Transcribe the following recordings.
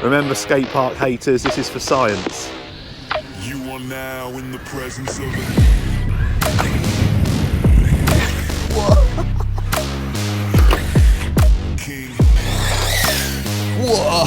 Remember, skate park haters, this is for science. You are now in the presence of King. Whoa!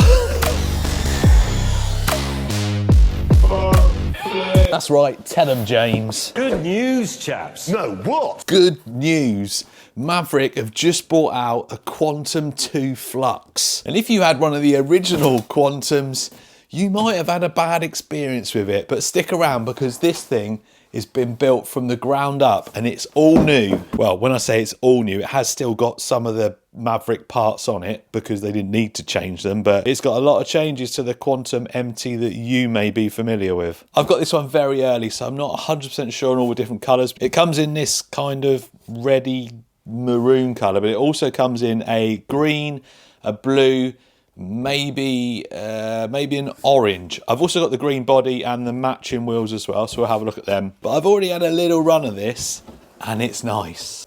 That's right, tell them, James. Good news, chaps. No, what? Good news. Maverick have just brought out a Quantum2 Flux. And if you had one of the original Quantums, you might have had a bad experience with it. But stick around, because this thing has been built from the ground up and it's all new. Well, when I say it's all new, it has still got some of the Maverick parts on it because they didn't need to change them, but it's got a lot of changes to the Quantum MT that you may be familiar with. I've got this one very early, so I'm not 100% sure on all the different colours. It comes in this kind of reddy maroon colour, but it also comes in a green, a blue, maybe an orange. I've also got the green body and the matching wheels as well, so we'll have a look at them. But I've already had a little run of this and it's nice.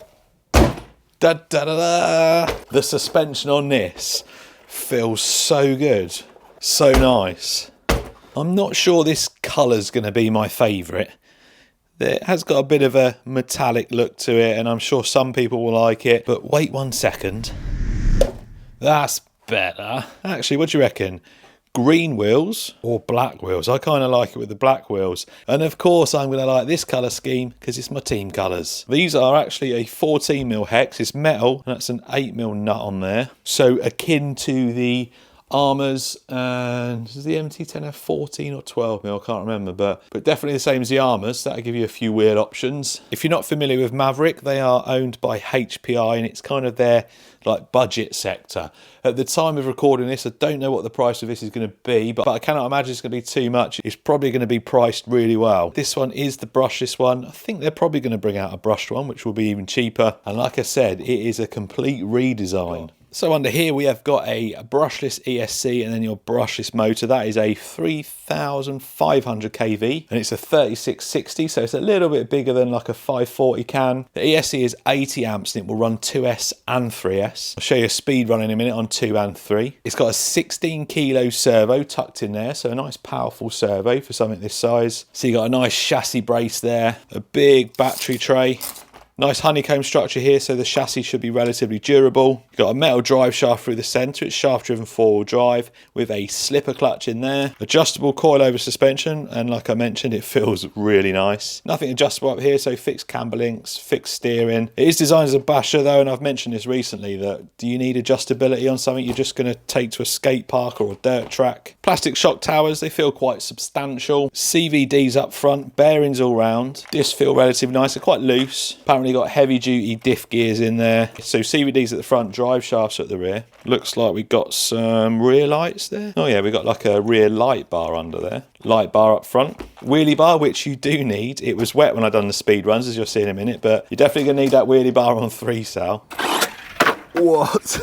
Da, da, da, da. The suspension on this feels so good, so nice. I'm not sure this colour's going to be my favourite. It has got a bit of a metallic look to it, and I'm sure some people will like it. But wait 1 second. That's better. Actually, what do you reckon? Green wheels or black wheels? I kind of like it with the black wheels. And of course, I'm going to like this colour scheme because it's my team colours. These are actually a 14mm hex. It's metal, and that's an 8mm nut on there. So akin to the Armours, and does the MT10 have 14 or 12mm? I can't remember, but definitely the same as the Armours. That'll give you a few weird options. If you're not familiar with Maverick, they are owned by HPI, and it's kind of their like budget sector. At the time of recording this, I don't know what the price of this is going to be, but I cannot imagine it's going to be too much. It's probably going to be priced really well. This one is the brushless one. I think they're probably going to bring out a brushed one, which will be even cheaper. And like I said, it is a complete redesign. So under here we have got a brushless ESC and then your brushless motor. That is a 3,500 kV and it's a 3660, so it's a little bit bigger than like a 540 can. The ESC is 80 amps and it will run 2S and 3S. I'll show you a speed run in a minute on 2 and 3. It's got a 16 kilo servo tucked in there, so a nice powerful servo for something this size. So you got a nice chassis brace there, a big battery tray. Nice honeycomb structure here, so the chassis should be relatively durable. You've got a metal drive shaft through the centre. It's shaft-driven 4-wheel drive with a slipper clutch in there. Adjustable coilover suspension, and like I mentioned, it feels really nice. Nothing adjustable up here, so fixed camber links, fixed steering. It is designed as a basher though, and I've mentioned this recently, that do you need adjustability on something you're just going to take to a skate park or a dirt track? Plastic shock towers, they feel quite substantial. CVDs up front, bearings all round. Discs feel relatively nice, they're quite loose. Apparently got heavy duty diff gears in there. So CVDs at the front, drive shafts at the rear. Looks like we got some rear lights there. Oh yeah, we got like a rear light bar under there. Light bar up front. Wheelie bar, which you do need. It was wet when I done the speed runs, as you'll see in a minute, but you're definitely gonna need that wheelie bar on 3, Sal. What?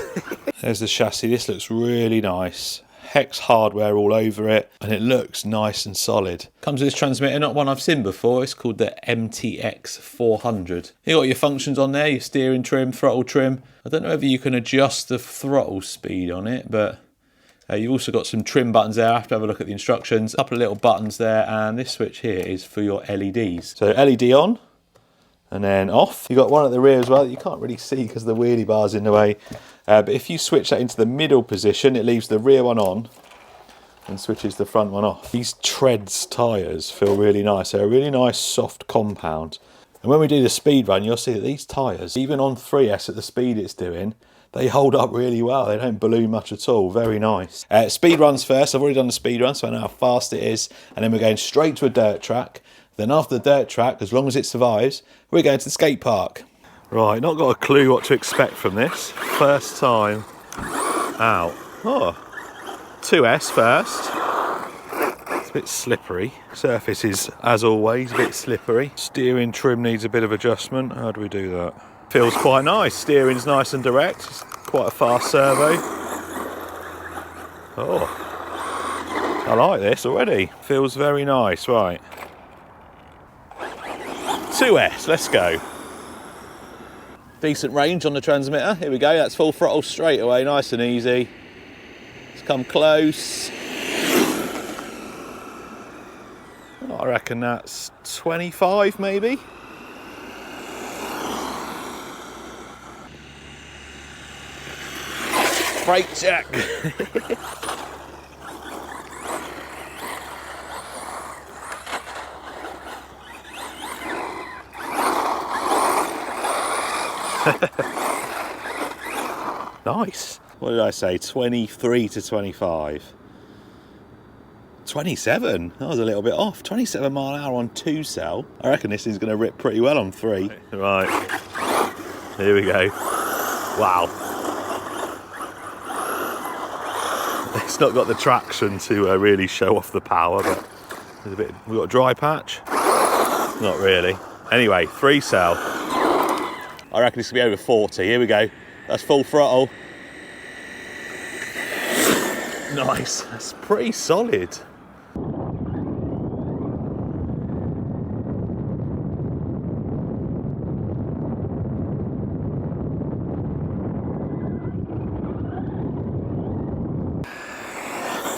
There's the chassis. This looks really nice. Hex hardware all over it, and it looks nice and solid. Comes with this transmitter, not one I've seen before. It's called the MTX 400. You got your functions on there, your steering trim, throttle trim. I don't know whether you can adjust the throttle speed on it, but you've also got some trim buttons there. I have to have a look at the instructions. A couple of little buttons there, and this switch here is for your LEDs. So LED on, and then off. You've got one at the rear as well that you can't really see because the wheelie bar's in the way. But if you switch that into the middle position, it leaves the rear one on and switches the front one off. These treads tyres feel really nice. They're a really nice soft compound. And when we do the speed run, you'll see that these tyres, even on 3S at the speed it's doing, they hold up really well. They don't balloon much at all. Very nice. Speed runs first. I've already done the speed run, so I know how fast it is. And then we're going straight to a dirt track. Then after the dirt track, as long as it survives, we're going to the skate park. Right, not got a clue what to expect from this. First time out. Oh, 2S first. It's a bit slippery. Surface is, as always, a bit slippery. Steering trim needs a bit of adjustment. How do we do that? Feels quite nice. Steering's nice and direct. It's quite a fast servo. Oh, I like this already. Feels very nice. Right. 2S, let's go. Decent range on the transmitter. Here we go, that's full throttle straight away, nice and easy. Let's come close. I reckon that's 25 maybe. Brake check. Nice. What did I say? 23 to 25. 27. That was a little bit off. 27 mile an hour on 2 cell. I reckon this is going to rip pretty well on 3. Right. Here we go. Wow. It's not got the traction to really show off the power, but there's a bit. We've got a dry patch. Not really. Anyway, 3 cell. I reckon it's going to be over 40. Here we go. That's full throttle. Nice. That's pretty solid.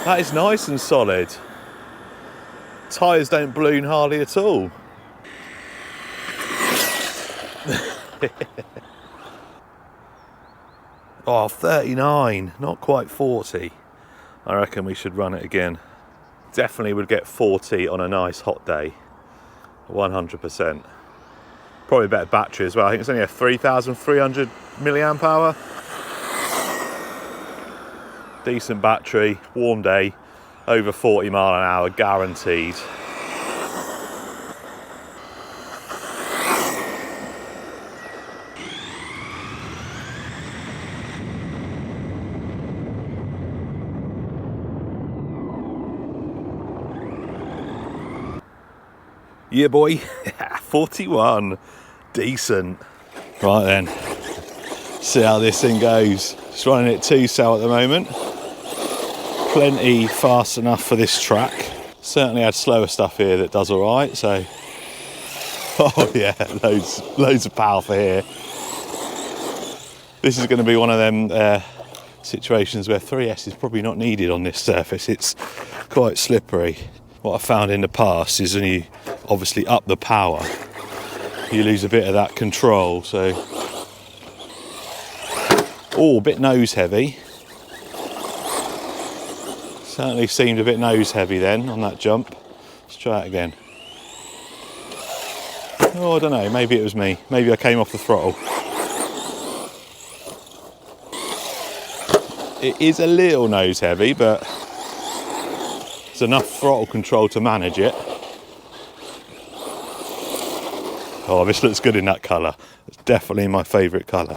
That is nice and solid. Tyres don't balloon hardly at all. Oh, 39, not quite 40. I reckon we should run it again. Definitely would get 40 on a nice hot day, 100%. Probably a better battery as well. I think it's only a 3,300 milliamp hour. Decent battery, warm day, over 40 mile an hour, guaranteed. Yeah, boy. 41. Decent. Right then. See how this thing goes. Just running it 2 cell at the moment. Plenty fast enough for this track. Certainly had slower stuff here that does all right. So, oh yeah, loads of power for here. This is going to be one of them situations where 3S is probably not needed on this surface. It's quite slippery. What I found in the past is when you obviously up the power, you lose a bit of that control. So, oh, a bit nose heavy. Certainly seemed a bit nose heavy then on that jump. Let's try it again. Oh, I don't know, maybe it was me. Maybe I came off the throttle. It is a little nose heavy, but there's enough throttle control to manage it. Oh, this looks good in that colour. It's definitely my favourite colour.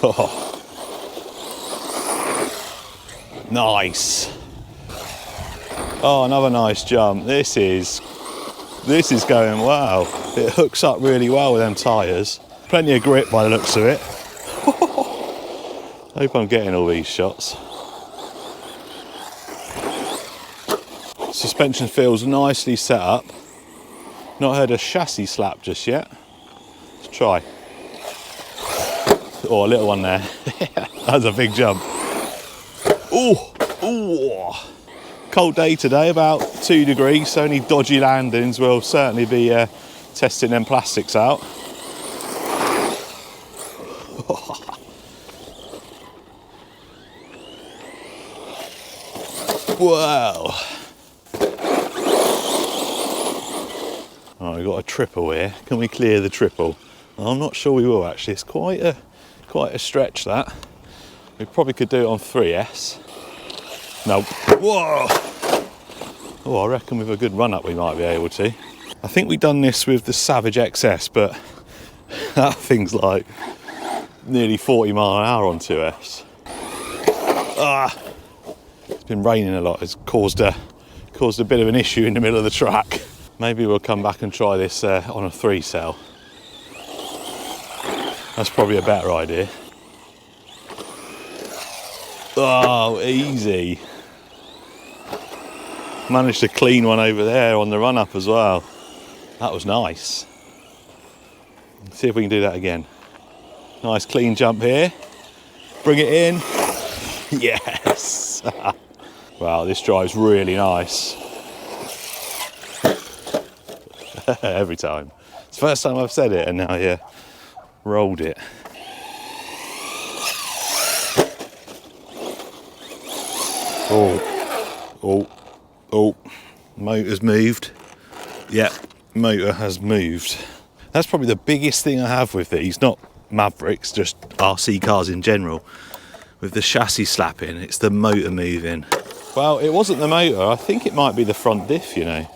Oh. Nice. Oh, another nice jump. This is going well. It hooks up really well with them tyres. Plenty of grip by the looks of it. Hope I'm getting all these shots. Suspension feels nicely set up. Not heard a chassis slap just yet. Let's try. Oh, a little one there. That was a big jump. Oh, oh. Cold day today, about 2 degrees, so any dodgy landings. We'll certainly be testing them plastics out. Wow. Oh, we've got a triple here. Can we clear the triple? I'm not sure we will actually. It's quite a stretch that. We probably could do it on 3S. No. Whoa! Oh, I reckon with a good run up we might be able to. I think we've done this with the Savage XS, but that thing's like nearly 40 mile an hour on 2S. Ah! It's been raining a lot. It's caused a bit of an issue in the middle of the track. Maybe we'll come back and try this on a 3 cell. That's probably a better idea. Oh, easy. Managed to clean one over there on the run up as well. That was nice. Let's see if we can do that again. Nice clean jump here. Bring it in. Yes. Wow, this drive's really nice. Every time. It's the first time I've said it and now you rolled it. Oh, motor's moved. Yeah, motor has moved. That's probably the biggest thing I have with these, not Mavericks, just RC cars in general. With the chassis slapping, it's the motor moving. Well, it wasn't the motor, I think it might be the front diff, you know.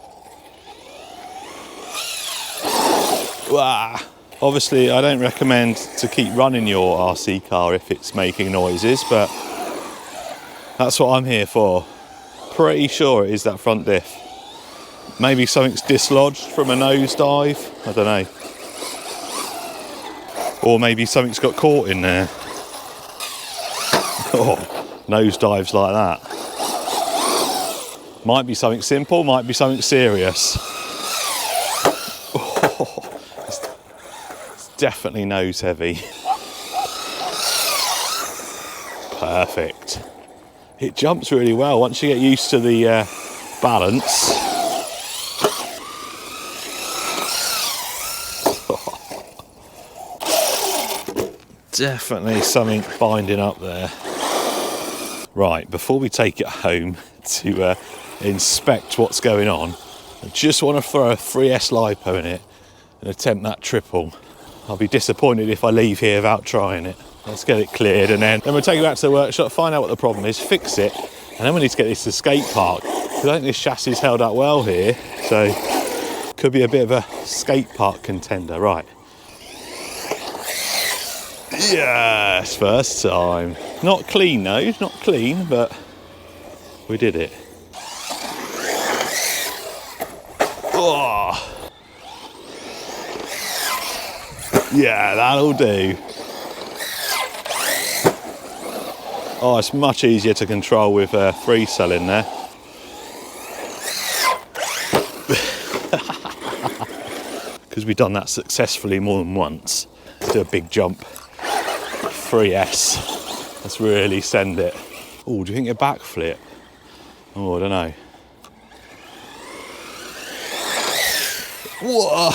Wah. Obviously, I don't recommend to keep running your RC car if it's making noises, but that's what I'm here for. Pretty sure it is that front diff. Maybe something's dislodged from a nosedive, I don't know. Or maybe something's got caught in there. Oh, nosedives like that. Might be something simple, might be something serious. Oh, it's definitely nose heavy. Perfect. It jumps really well once you get used to the balance. Definitely something binding up there. Right, before we take it home to inspect what's going on, I just want to throw a 3S LiPo in it and attempt that triple. I'll be disappointed if I leave here without trying it. Let's get it cleared and then we'll take it back to the workshop, find out what the problem is, fix it, and then we need to get this to skate park. Because I think this chassis is held up well here, so could be a bit of a skate park contender. Right. Yes, first time. Not clean though, not clean, but we did it. Oh. Yeah, that'll do. Oh, it's much easier to control with free cell in there. Because we've done that successfully more than once. Do a big jump. 3S. Let's really send it. Oh, do you think a backflip? Oh, I don't know. Whoa!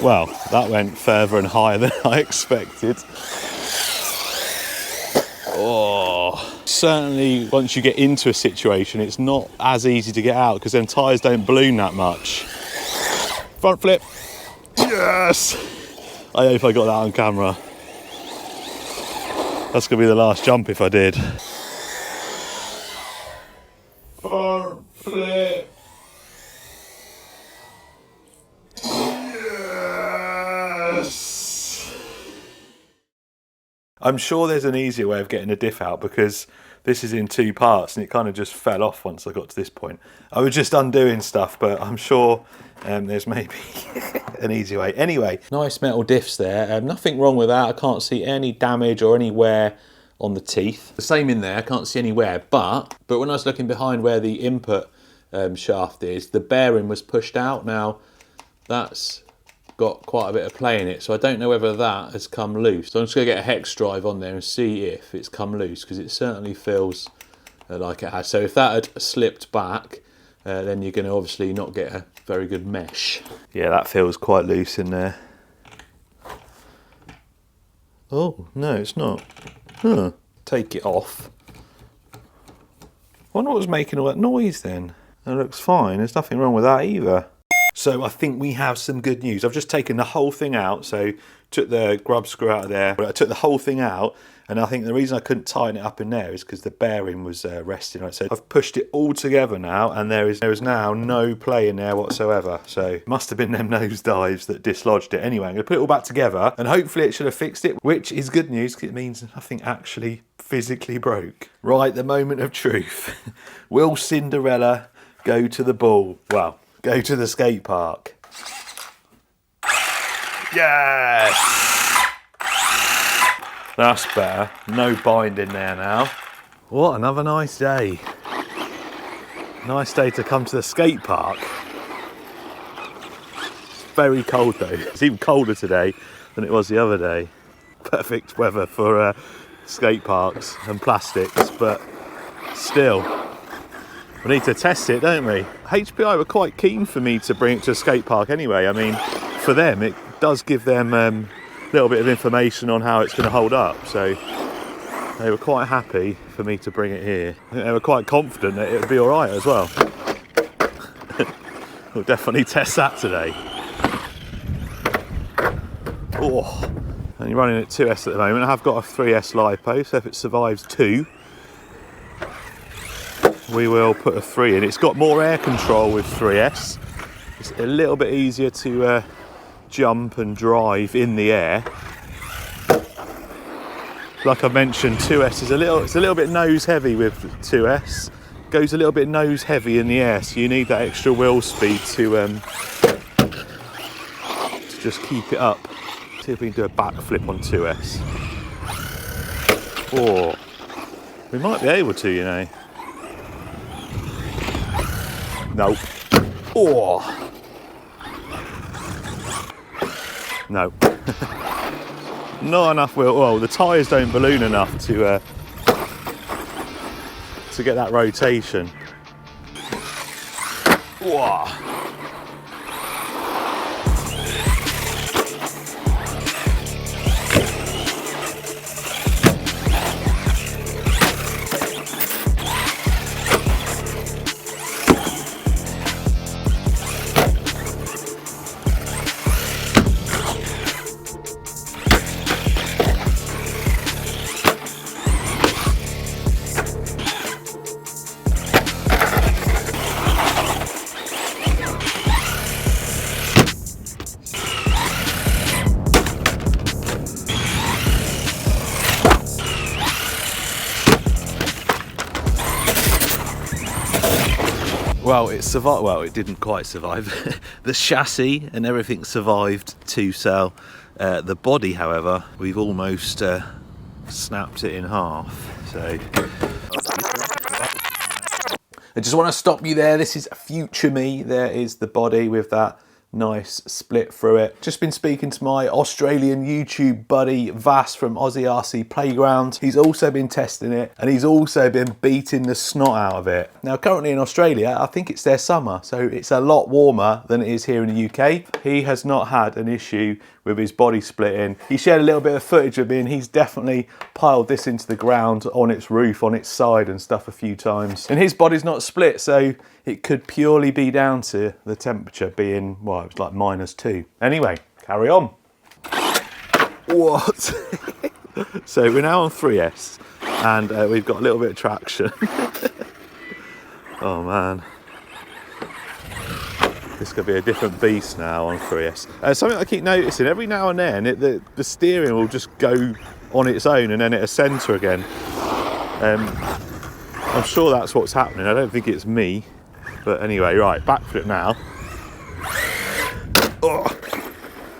Well, that went further and higher than I expected. Oh, certainly once you get into a situation, it's not as easy to get out because them tyres don't balloon that much. Front flip. Yes! I hope I got that on camera. That's going to be the last jump if I did. Front flip. Yes! I'm sure there's an easier way of getting a diff out because this is in two parts and it kind of just fell off once I got to this point. I was just undoing stuff, but I'm sure there's maybe an easy way. Anyway, nice metal diffs there. Nothing wrong with that. I can't see any damage or any wear on the teeth. The same in there. I can't see any wear. But when I was looking behind where the input shaft is, the bearing was pushed out. Now, that's got quite a bit of play in it. So I don't know whether that has come loose. So I'm just going to get a hex drive on there and see if it's come loose because it certainly feels like it has. So if that had slipped back, then you're going to obviously not get a very good mesh. Yeah, that feels quite loose in there. Oh, no, it's not. Huh. Take it off. Wonder what was making all that noise then. That looks fine. There's nothing wrong with that either. So I think we have some good news. I've just taken the whole thing out. So took the grub screw out of there. I took the whole thing out. And I think the reason I couldn't tighten it up in there is because the bearing was resting on it. So I've pushed it all together now, and there is now no play in there whatsoever. So it must have been them nosedives that dislodged it. Anyway, I'm going to put it all back together, and hopefully it should have fixed it, which is good news because it means nothing actually physically broke. Right, the moment of truth. Will Cinderella go to the ball? Well, go to the skate park. Yes! That's better. No bind in there now. What another nice day. Nice day to come to the skate park. It's very cold though. It's even colder today than it was the other day. Perfect weather for skate parks and plastics, but still We need to test it, don't we? HPI were quite keen for me to bring it to a skate park anyway. I mean, for them, it does give them a little bit of information on how it's going to hold up. So they were quite happy for me to bring it here. I think they were quite confident that it would be all right as well. We'll definitely test that today. Oh, only running at 2S at the moment. I have got a 3S LiPo, so if it survives 2, we will put a 3 in. It's got more air control with 3S. It's a little bit easier to jump and drive in the air. Like I mentioned, 2S is a little bit nose heavy with 2S. Goes a little bit nose heavy in the air, so you need that extra wheel speed to just keep it up. See if we can do a backflip on 2S. Oh, we might be able to, you know. No. Oh. No. Not enough wheel. Well, the tyres don't balloon enough to get that rotation. Whoa. Well, it survived. Well, it didn't quite survive. The chassis and everything survived 2-cell. The body, however, we've almost snapped it in half. So I just want to stop you there. This is future me. There is the body with that nice split through it. Just been speaking to my Australian YouTube buddy Vass from Aussie RC Playground. He's also been testing it and he's also been beating the snot out of it. Now currently in Australia, I think it's their summer, so it's a lot warmer than it is here in the UK. He has not had an issue with his body splitting. He shared a little bit of footage with me and he's definitely piled this into the ground on its roof, on its side and stuff a few times. And his body's not split, so it could purely be down to the temperature being, well, it was like -2. Anyway, carry on. What? So we're now on 3S and we've got a little bit of traction. Oh man. This could be a different beast now on 3S. Something I keep noticing, every now and then the steering will just go on its own and then it'll centre again. I'm sure that's what's happening. I don't think it's me. But anyway, right, backflip now. Oh.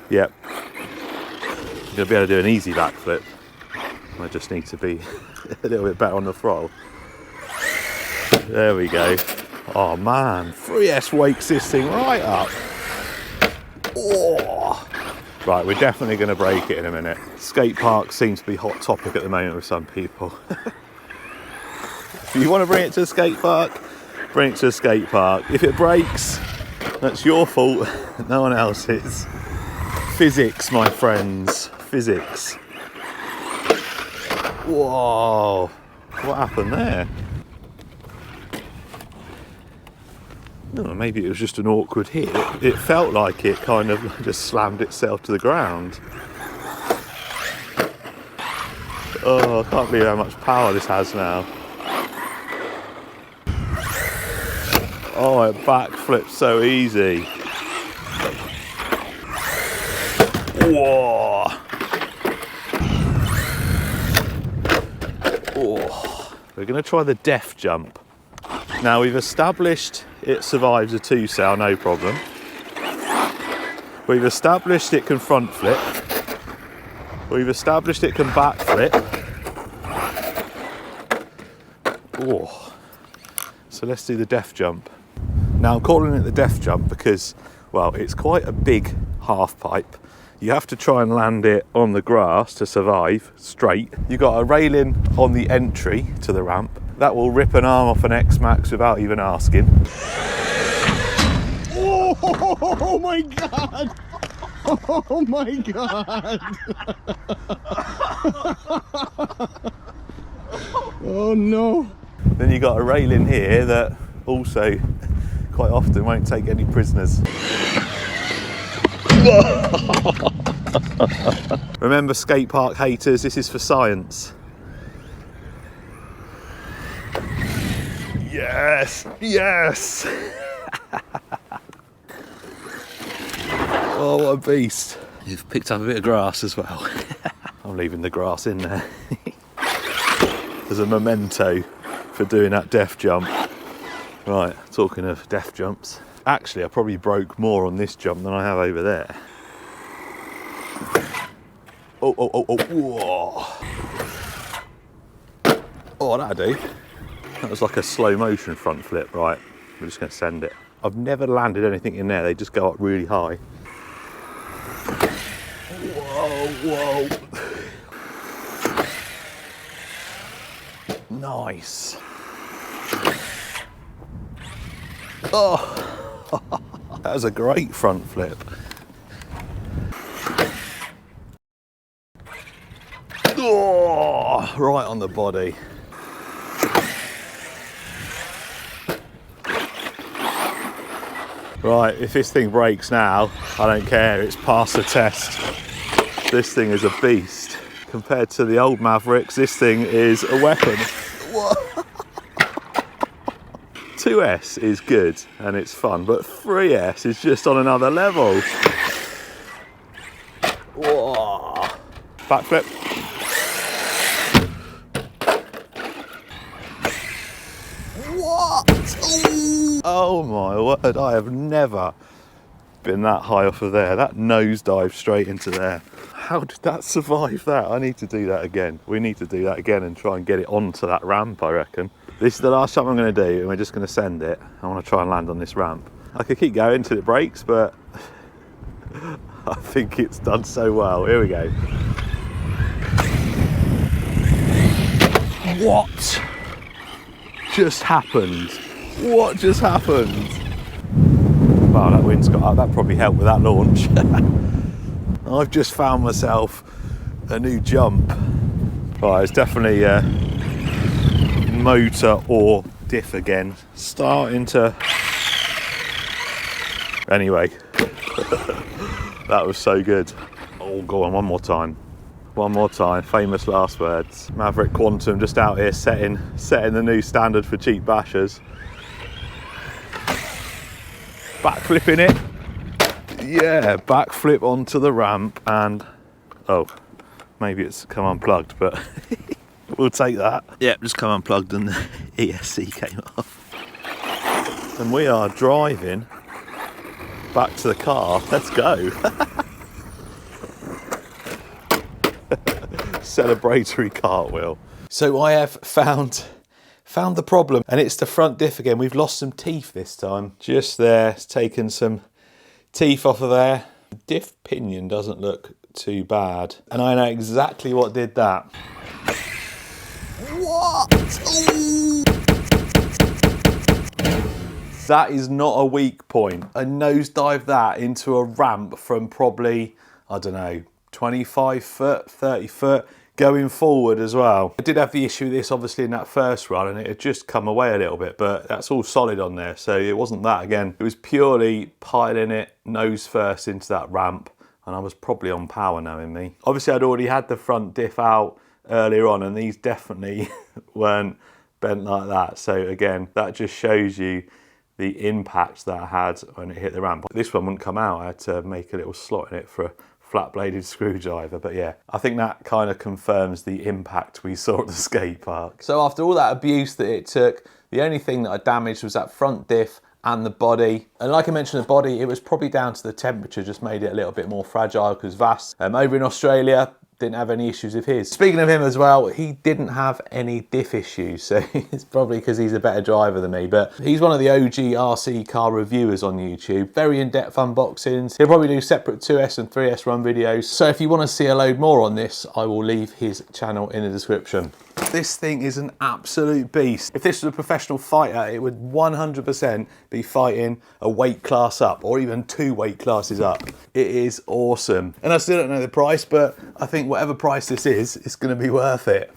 Yep. I'm going to be able to do an easy backflip. I just need to be a little bit better on the throttle. There we go. Oh man, 3S wakes this thing right up. Oh. Right, we're definitely going to break it in a minute. Skate park seems to be a hot topic at the moment with some people. If you want to bring it to a skate park, bring it to a skate park. If it breaks, that's your fault, no one else's. Physics, my friends, physics. Whoa, what happened there? Oh, maybe it was just an awkward hit. It felt like it kind of just slammed itself to the ground. Oh, I can't believe how much power this has now. Oh, it backflips so easy. Whoa. Oh. We're going to try the def jump. Now we've established it survives a 2-cell, no problem. We've established it can front flip. We've established it can back flip. Oh. So let's do the def jump. Now I'm calling it the def jump because, well, it's quite a big half pipe. You have to try and land it on the grass to survive straight. You've got a railing on the entry to the ramp That will rip an arm off an X-Max without even asking. Oh my god! Oh my god! Oh no! Then you got a railing here that also quite often won't take any prisoners. Remember, skate park haters, this is for science. Yes, yes. Oh, what a beast. You've picked up a bit of grass as well. I'm leaving the grass in there as a memento for doing that death jump. Right, talking of death jumps, actually I probably broke more on this jump than I have over there. Oh, oh, oh, oh, whoa. Oh, that'll do. That was like a slow motion front flip. Right, we're just going to send it. I've never landed anything in there, they just go up really high. Whoa, whoa. Nice. Oh, that was a great front flip. Oh, right on the body. Right, if this thing breaks now, I don't care, it's passed the test. This thing is a beast. Compared to the old Mavericks, this thing is a weapon. 2S is good and it's fun, but 3S is just on another level. Whoa. Backflip. What? Oh my word, I have never been that high off of there. That nosedive straight into there. How did that survive that? I need to do that again. We need to do that again and try and get it onto that ramp, I reckon. This is the last jump I'm going to do, and we're just going to send it. I want to try and land on this ramp. I could keep going until it breaks, but I think it's done so well. Here we go. What just happened? What just happened? Wow, that wind's got up. That probably helped with that launch. I've just found myself a new jump. Right, it's definitely motor or diff again. Starting to... Anyway, that was so good. Oh, go on, one more time. One more time, famous last words. Maverick Quantum just out here setting the new standard for cheap bashers. Backflipping it. Yeah, backflip onto the ramp and... Oh, maybe it's come unplugged, but we'll take that. Yeah, just come unplugged and the ESC came off. And we are driving back to the car. Let's go. Celebratory cartwheel. So I have found the problem, and it's the front diff again. We've lost some teeth this time. Just there, it's taken some teeth off of there. The diff pinion doesn't look too bad, and I know exactly what did that. What? Ooh. That is not a weak point. I nosedive that into a ramp from probably, I don't know, 25 foot, 30 foot, going forward as well. I did have the issue with this obviously in that first run, and it had just come away a little bit, but that's all solid on there, so it wasn't that again. It was purely piling it nose first into that ramp, and I was probably on power knowing me. Obviously I'd already had the front diff out earlier on, and these definitely weren't bent like that. So again, that just shows you the impact that I had when it hit the ramp. This one wouldn't come out. I had to make a little slot in it for a flat-bladed screwdriver, but yeah, I think that kind of confirms the impact we saw at the skate park. So after all that abuse that it took, the only thing that I damaged was that front diff and the body. And like I mentioned, the body, it was probably down to the temperature, just made it a little bit more fragile, because Vass over in Australia didn't have any issues with his. Speaking of him as well, he didn't have any diff issues, so it's probably because he's a better driver than me, but he's one of the OG RC car reviewers on YouTube. Very in-depth unboxings. He'll probably do separate 2S and 3S run videos, so if you want to see a load more on this, I will leave his channel in the description. This thing is an absolute beast. If this was a professional fighter, it would 100% be fighting a weight class up, or even 2 weight classes up. It is awesome. And I still don't know the price, but I think whatever price this is, it's gonna be worth it.